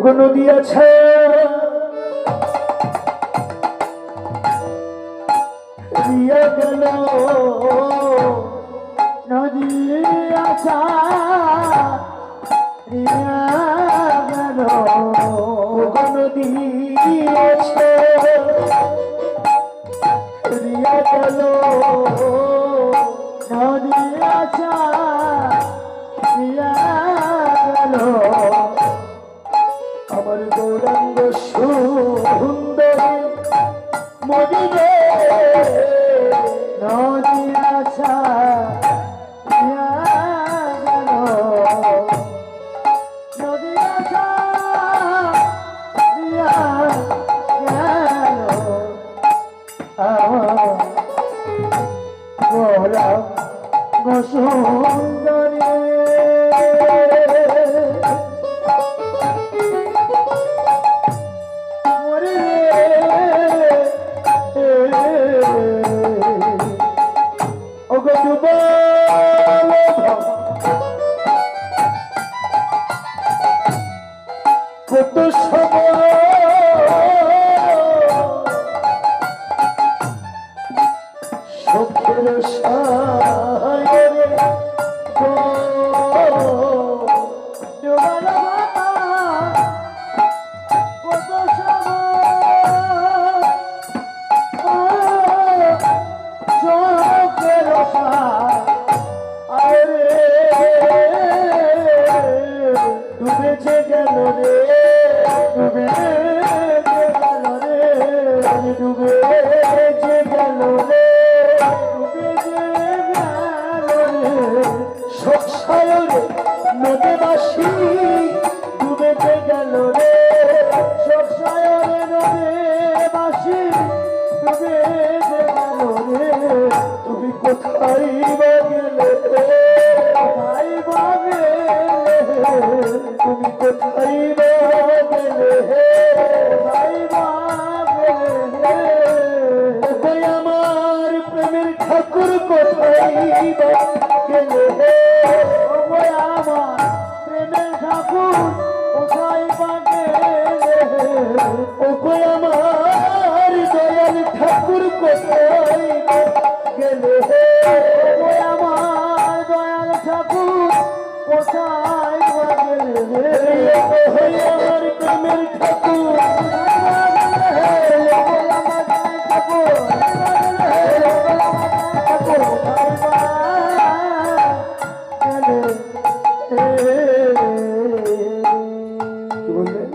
নদী আছে দিয়া গেল নদী আছা দিয়া গেল নদী আছে দিয়া গেল নদী আছা দিয়া গেল আমার গৌরাঙ্গ সুন্দরী মদিনে নদী আছা দিয়া গেল নদী আছা দিয়া গেল গৌরাঙ্গ সুন্দরী কত সময় সখের সায়রে কত সময় সখের সায়রে ডুবেছে গেল রে ডুবে গেল রে ডুবে গেল রে ডুবে গেল রে সখসায়রে নদীবাসী ডুবে গেল রে সখসায়রে নদীবাসী ডুবে গেল রে তুমি কোথায় বা গেলে কোথায় বা গেলে তুমি কোথায় বা গেলে কোথায় বা গেলে কই আমার প্রেমের ঠাকুর কোথায় বা গেলে কই আমার প্রেমের ঠাকুর কোথায় বা গেলে কই আমার দয়াল ঠাকুর কোথায় বা গেলে কই আমার দয়াল ঠাকুর কোথায় বা গেলে আমার প্রেমের ঠাকুর কি বললেন